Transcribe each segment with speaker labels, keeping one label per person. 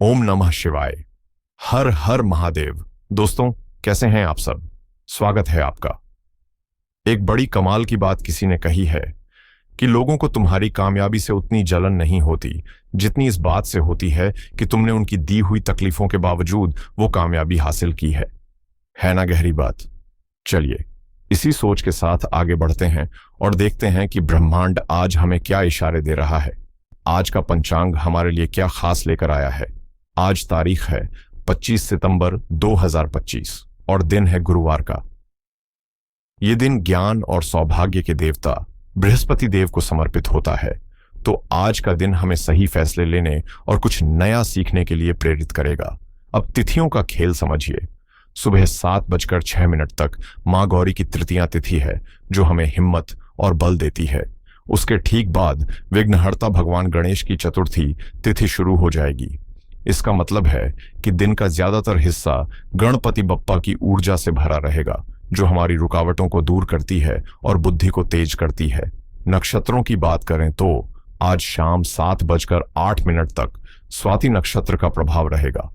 Speaker 1: ओम नमः शिवाय। हर हर महादेव। दोस्तों, कैसे हैं आप सब? स्वागत है आपका। एक बड़ी कमाल की बात किसी ने कही है कि लोगों को तुम्हारी कामयाबी से उतनी जलन नहीं होती जितनी इस बात से होती है कि तुमने उनकी दी हुई तकलीफों के बावजूद वो कामयाबी हासिल की है। है ना गहरी बात? चलिए, इसी सोच के साथ आगे बढ़ते हैं और देखते हैं कि ब्रह्मांड आज हमें क्या इशारे दे रहा है। आज का पंचांग हमारे लिए क्या खास लेकर आया है। आज तारीख है 25 सितंबर 2025 और दिन है गुरुवार का। ये दिन ज्ञान और सौभाग्य के देवता बृहस्पति देव को समर्पित होता है। तो आज का दिन हमें सही फैसले लेने और कुछ नया सीखने के लिए प्रेरित करेगा। अब तिथियों का खेल समझिए। सुबह 7:06 तक मां गौरी की तृतीया तिथि है, जो हमें हिम्मत और बल देती है। उसके ठीक बाद विघ्नहर्ता भगवान गणेश की चतुर्थी तिथि शुरू हो जाएगी। इसका मतलब है कि दिन का ज्यादातर हिस्सा गणपति बप्पा की ऊर्जा से भरा रहेगा, जो हमारी रुकावटों को दूर करती है और बुद्धि को तेज करती है। नक्षत्रों की बात करें तो आज शाम 7:08 तक स्वाति नक्षत्र का प्रभाव रहेगा।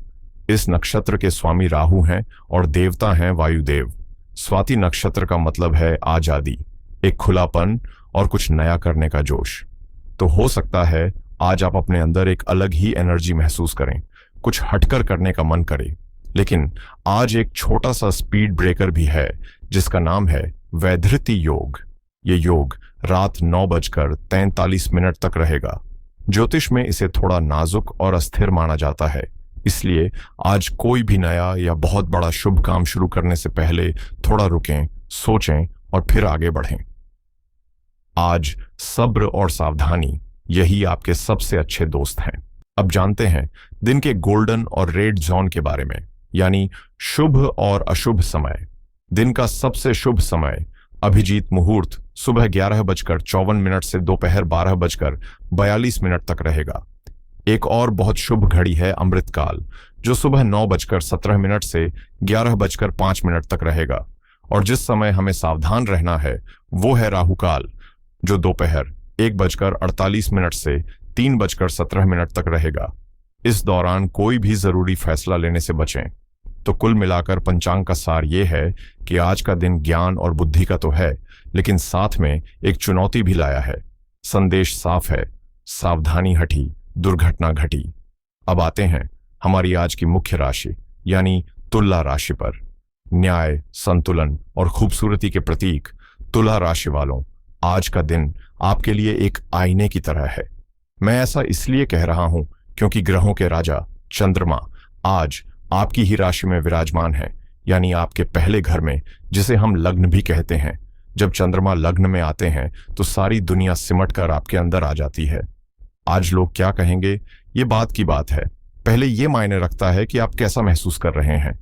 Speaker 1: इस नक्षत्र के स्वामी राहु हैं और देवता हैं वायुदेव। स्वाति नक्षत्र का मतलब है आजादी, एक खुलापन और कुछ नया करने का जोश। तो हो सकता है आज आप अपने अंदर एक अलग ही एनर्जी महसूस करें, कुछ हटकर करने का मन करे। लेकिन आज एक छोटा सा स्पीड ब्रेकर भी है, जिसका नाम है वैधृति योग। ये योग रात 9:43 तक रहेगा। ज्योतिष में इसे थोड़ा नाजुक और अस्थिर माना जाता है, इसलिए आज कोई भी नया या बहुत बड़ा शुभ काम शुरू करने से पहले थोड़ा रुकें, सोचें और फिर आगे बढ़ें। आज सब्र और सावधानी यही आपके सबसे अच्छे दोस्त हैं। अब जानते हैं दिन के गोल्डन और रेड जोन के बारे में, यानी शुभ और अशुभ समय। दिन का सबसे शुभ समय अभिजीत मुहूर्त सुबह 11:54 से दोपहर 12:42 तक रहेगा। एक और बहुत शुभ घड़ी है अमृतकाल, जो सुबह 9:17 से 11:05 तक रहेगा। और जिस समय हमें सावधान रहना है वो है राहुकाल, जो दोपहर 1:48 से 3:17 तक रहेगा। इस दौरान कोई भी जरूरी फैसला लेने से बचें। तो कुल मिलाकर पंचांग का सार ये है कि आज का दिन ज्ञान और बुद्धि का तो है, लेकिन साथ में एक चुनौती भी लाया है। संदेश साफ है, सावधानी हटी, दुर्घटना घटी। अब आते हैं हमारी आज की मुख्य राशि यानी तुला राशि पर। न्याय, संतुलन और खूबसूरती के प्रतीक तुला राशि वालों, आज का दिन आपके लिए एक आईने की तरह है। मैं ऐसा इसलिए कह रहा हूं क्योंकि ग्रहों के राजा चंद्रमा आज आपकी ही राशि में विराजमान है, यानी आपके पहले घर में, जिसे हम लग्न भी कहते हैं। जब चंद्रमा लग्न में आते हैं तो सारी दुनिया सिमट कर आपके अंदर आ जाती है। आज लोग क्या कहेंगे, ये बात की बात है। पहले ये मायने रखता है कि आप कैसा महसूस कर रहे हैं।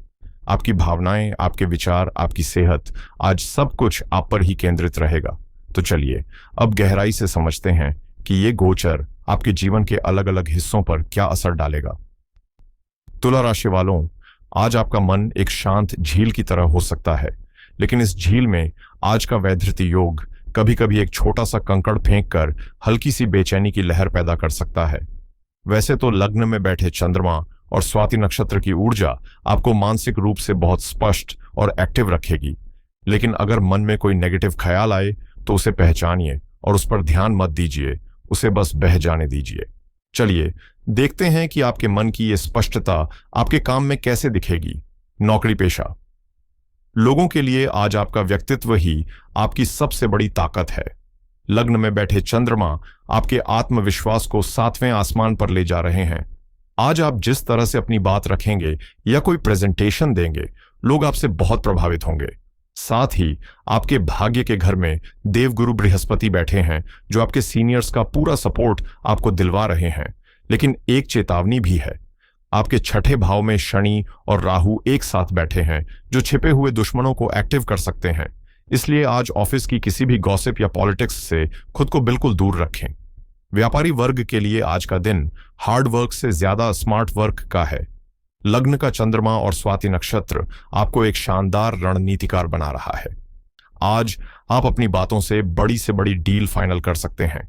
Speaker 1: आपकी भावनाएं, आपके विचार, आपकी सेहत, आज सब कुछ आप पर ही केंद्रित रहेगा। तो चलिए अब गहराई से समझते हैं कि ये गोचर आपके जीवन के अलग अलग हिस्सों पर क्या असर डालेगा। तुला राशि वालों, आज आपका मन एक शांत झील की तरह हो सकता है, लेकिन इस झील में आज का वैधृति योग कभी कभी एक छोटा सा कंकड़ फेंक कर हल्की सी बेचैनी की लहर पैदा कर सकता है। वैसे तो लग्न में बैठे चंद्रमा और स्वाति नक्षत्र की ऊर्जा आपको मानसिक रूप से बहुत स्पष्ट और एक्टिव रखेगी, लेकिन अगर मन में कोई नेगेटिव ख्याल आए तो उसे पहचानिए और उस पर ध्यान मत दीजिए, उसे बस बह जाने दीजिए। चलिए देखते हैं कि आपके मन की ये स्पष्टता आपके काम में कैसे दिखेगी। नौकरी पेशा लोगों के लिए आज आपका व्यक्तित्व ही आपकी सबसे बड़ी ताकत है। लग्न में बैठे चंद्रमा आपके आत्मविश्वास को 7वें आसमान पर ले जा रहे हैं। आज आप जिस तरह से अपनी बात रखेंगे या कोई प्रेजेंटेशन देंगे, लोग आपसे बहुत प्रभावित होंगे। साथ ही आपके भाग्य के घर में देवगुरु बृहस्पति बैठे हैं, जो आपके सीनियर्स का पूरा सपोर्ट आपको दिलवा रहे हैं। लेकिन एक चेतावनी भी है, आपके छठे भाव में शनि और राहु एक साथ बैठे हैं, जो छिपे हुए दुश्मनों को एक्टिव कर सकते हैं। इसलिए आज ऑफिस की किसी भी गॉसिप या पॉलिटिक्स से खुद को बिल्कुल दूर रखें। व्यापारी वर्ग के लिए आज का दिन हार्ड वर्क से ज्यादा स्मार्ट वर्क का है। लग्न का चंद्रमा और स्वाति नक्षत्र आपको एक शानदार रणनीतिकार बना रहा है। आज आप अपनी बातों से बड़ी डील फाइनल कर सकते हैं।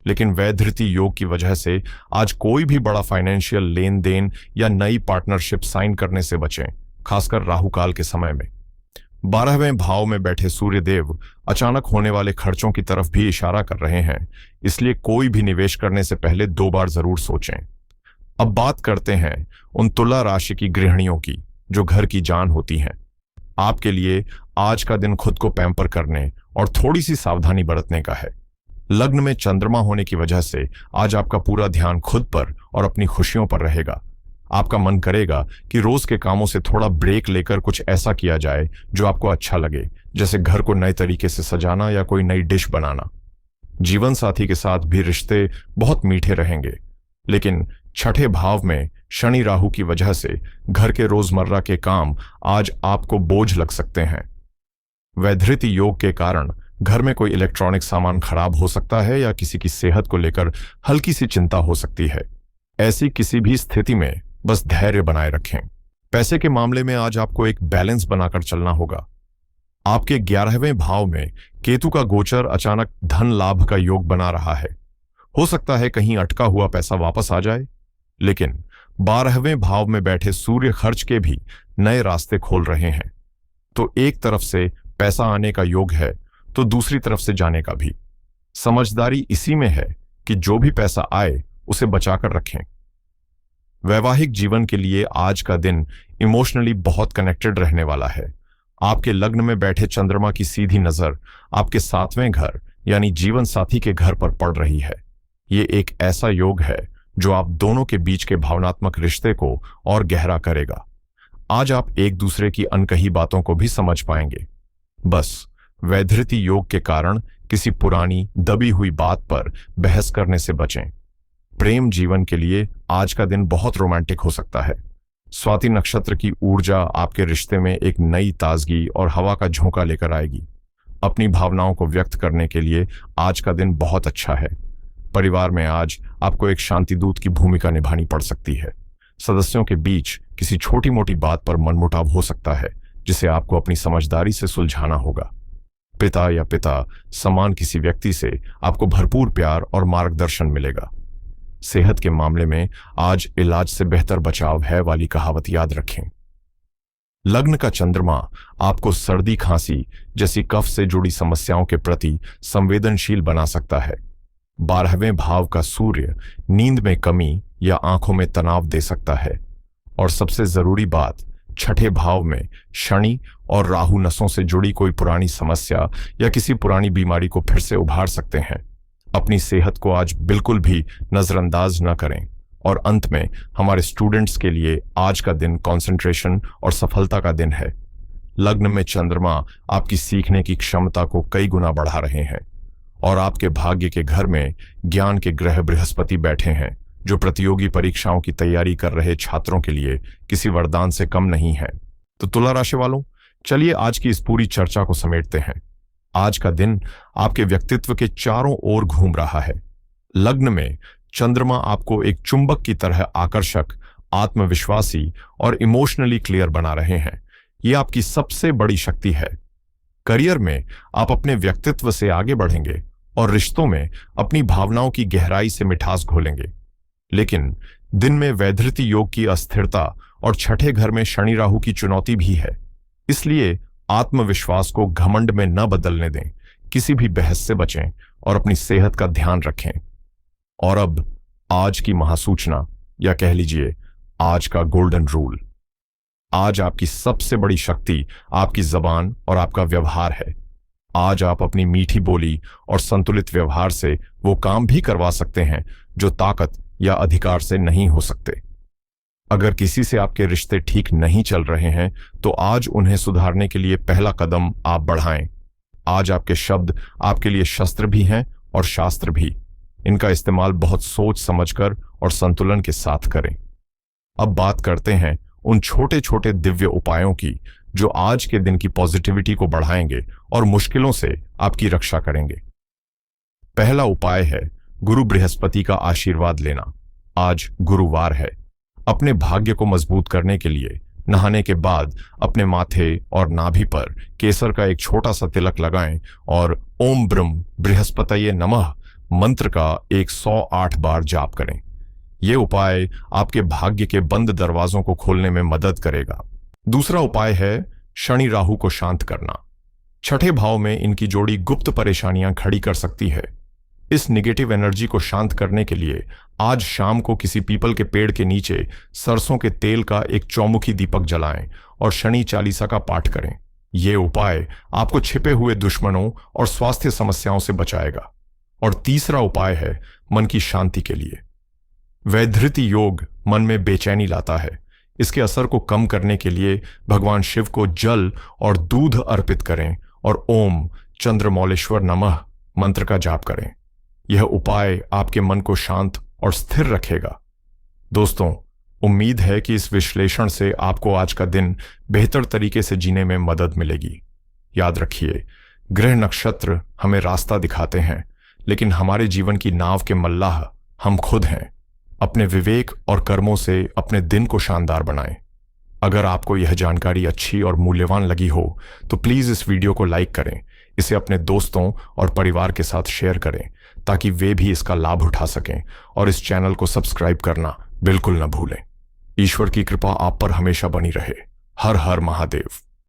Speaker 1: लेकिन वैधृति योग की वजह से आज कोई भी बड़ा फाइनेंशियल लेन देन या नई पार्टनरशिप साइन करने से बचें, खासकर राहु काल के समय में। 12वें भाव में बैठे सूर्य देव अचानक होने वाले खर्चों की तरफ भी इशारा कर रहे हैं, इसलिए कोई भी निवेश करने से पहले 2 बार जरूर सोचें। अब बात करते हैं उन तुला राशि की गृहिणियों की जो घर की जान होती हैं। आपके लिए आज का दिन खुद को पैम्पर करने और थोड़ी सी सावधानी बरतने का है। लग्न में चंद्रमा होने की वजह से आज आपका पूरा ध्यान खुद पर और अपनी खुशियों पर रहेगा। आपका मन करेगा कि रोज के कामों से थोड़ा ब्रेक लेकर कुछ ऐसा किया जाए जो आपको अच्छा लगे, जैसे घर को नए तरीके से सजाना या कोई नई डिश बनाना। जीवन साथी के साथ भी रिश्ते बहुत मीठे रहेंगे, लेकिन छठे भाव में शनि राहु की वजह से घर के रोजमर्रा के काम आज आपको बोझ लग सकते हैं। वैधृति योग के कारण घर में कोई इलेक्ट्रॉनिक सामान खराब हो सकता है या किसी की सेहत को लेकर हल्की सी चिंता हो सकती है। ऐसी किसी भी स्थिति में बस धैर्य बनाए रखें। पैसे के मामले में आज आपको एक बैलेंस बनाकर चलना होगा। आपके 11वें भाव में केतु का गोचर अचानक धन लाभ का योग बना रहा है। हो सकता है कहीं अटका हुआ पैसा वापस आ जाए, लेकिन 12वें भाव में बैठे सूर्य खर्च के भी नए रास्ते खोल रहे हैं। तो एक तरफ से पैसा आने का योग है तो दूसरी तरफ से जाने का भी। समझदारी इसी में है कि जो भी पैसा आए उसे बचाकर रखें। वैवाहिक जीवन के लिए आज का दिन इमोशनली बहुत कनेक्टेड रहने वाला है। आपके लग्न में बैठे चंद्रमा की सीधी नजर आपके 7वें घर यानी जीवन साथी के घर पर पड़ रही है। ये एक ऐसा योग है जो आप दोनों के बीच के भावनात्मक रिश्ते को और गहरा करेगा। आज आप एक दूसरे की अनकही बातों को भी समझ पाएंगे। बस वैधृति योग के कारण किसी पुरानी दबी हुई बात पर बहस करने से बचें। प्रेम जीवन के लिए आज का दिन बहुत रोमांटिक हो सकता है। स्वाति नक्षत्र की ऊर्जा आपके रिश्ते में एक नई ताजगी और हवा का झोंका लेकर आएगी। अपनी भावनाओं को व्यक्त करने के लिए आज का दिन बहुत अच्छा है। परिवार में आज आपको एक शांतिदूत की भूमिका निभानी पड़ सकती है। सदस्यों के बीच किसी छोटी मोटी बात पर मनमुटाव हो सकता है, जिसे आपको अपनी समझदारी से सुलझाना होगा। पिता समान किसी व्यक्ति से आपको भरपूर प्यार और मार्गदर्शन मिलेगा। सेहत के मामले में आज इलाज से बेहतर बचाव है वाली कहावत याद रखें। लग्न का चंद्रमा आपको सर्दी खांसी जैसी कफ से जुड़ी समस्याओं के प्रति संवेदनशील बना सकता है। 12वें भाव का सूर्य नींद में कमी या आंखों में तनाव दे सकता है। और सबसे जरूरी बात, छठे भाव में शनि और राहु नसों से जुड़ी कोई पुरानी समस्या या किसी पुरानी बीमारी को फिर से उभार सकते हैं। अपनी सेहत को आज बिल्कुल भी नजरअंदाज न करें। और अंत में हमारे स्टूडेंट्स के लिए आज का दिन कंसंट्रेशन और सफलता का दिन है। लग्न में चंद्रमा आपकी सीखने की क्षमता को कई गुना बढ़ा रहे हैं और आपके भाग्य के घर में ज्ञान के ग्रह बृहस्पति बैठे हैं, जो प्रतियोगी परीक्षाओं की तैयारी कर रहे छात्रों के लिए किसी वरदान से कम नहीं है। तो तुला राशि वालों, चलिए आज की इस पूरी चर्चा को समेटते हैं। आज का दिन आपके व्यक्तित्व के चारों ओर घूम रहा है। लग्न में चंद्रमा आपको एक चुंबक की तरह आकर्षक, आत्मविश्वासी और इमोशनली क्लियर बना रहे हैं। यह आपकी सबसे बड़ी शक्ति है। करियर में आप अपने व्यक्तित्व से आगे बढ़ेंगे और रिश्तों में अपनी भावनाओं की गहराई से मिठास घोलेंगे। लेकिन दिन में वैधृति योग की अस्थिरता और छठे घर में शनि राहु की चुनौती भी है, इसलिए आत्मविश्वास को घमंड में न बदलने दें। किसी भी बहस से बचें और अपनी सेहत का ध्यान रखें। और अब आज की महासूचना, या कह लीजिए आज का गोल्डन रूल। आज आपकी सबसे बड़ी शक्ति आपकी जबान और आपका व्यवहार है। आज आप अपनी मीठी बोली और संतुलित व्यवहार से वो काम भी करवा सकते हैं जो ताकत या अधिकार से नहीं हो सकते। अगर किसी से आपके रिश्ते ठीक नहीं चल रहे हैं तो आज उन्हें सुधारने के लिए पहला कदम आप बढ़ाएं। आज आपके शब्द आपके लिए शस्त्र भी हैं और शास्त्र भी। इनका इस्तेमाल बहुत सोच समझकर और संतुलन के साथ करें। अब बात करते हैं उन छोटे छोटे दिव्य उपायों की जो आज के दिन की पॉजिटिविटी को बढ़ाएंगे और मुश्किलों से आपकी रक्षा करेंगे। पहला उपाय है गुरु बृहस्पति का आशीर्वाद लेना। आज गुरुवार है। अपने भाग्य को मजबूत करने के लिए नहाने के बाद अपने माथे और नाभि पर केसर का एक छोटा सा तिलक लगाएं और ओम ब्रह्म बृहस्पतये नमः मंत्र का 108 बार जाप करें। यह उपाय आपके भाग्य के बंद दरवाजों को खोलने में मदद करेगा। दूसरा उपाय है शनि राहु को शांत करना। छठे भाव में इनकी जोड़ी गुप्त परेशानियां खड़ी कर सकती है। इस निगेटिव एनर्जी को शांत करने के लिए आज शाम को किसी पीपल के पेड़ के नीचे सरसों के तेल का एक चौमुखी दीपक जलाएं और शनि चालीसा का पाठ करें। यह उपाय आपको छिपे हुए दुश्मनों और स्वास्थ्य समस्याओं से बचाएगा। और तीसरा उपाय है मन की शांति के लिए। वैधृति योग मन में बेचैनी लाता है। इसके असर को कम करने के लिए भगवान शिव को जल और दूध अर्पित करें और ओम चंद्रमौलेश्वर नमः मंत्र का जाप करें। यह उपाय आपके मन को शांत और स्थिर रखेगा। दोस्तों, उम्मीद है कि इस विश्लेषण से आपको आज का दिन बेहतर तरीके से जीने में मदद मिलेगी। याद रखिए, ग्रह नक्षत्र हमें रास्ता दिखाते हैं, लेकिन हमारे जीवन की नाव के मल्लाह हम खुद हैं। अपने विवेक और कर्मों से अपने दिन को शानदार बनाएं। अगर आपको यह जानकारी अच्छी और मूल्यवान लगी हो तो प्लीज इस वीडियो को लाइक करें, इसे अपने दोस्तों और परिवार के साथ शेयर करें ताकि वे भी इसका लाभ उठा सकें, और इस चैनल को सब्सक्राइब करना बिल्कुल न भूलें। ईश्वर की कृपा आप पर हमेशा बनी रहे। हर हर महादेव।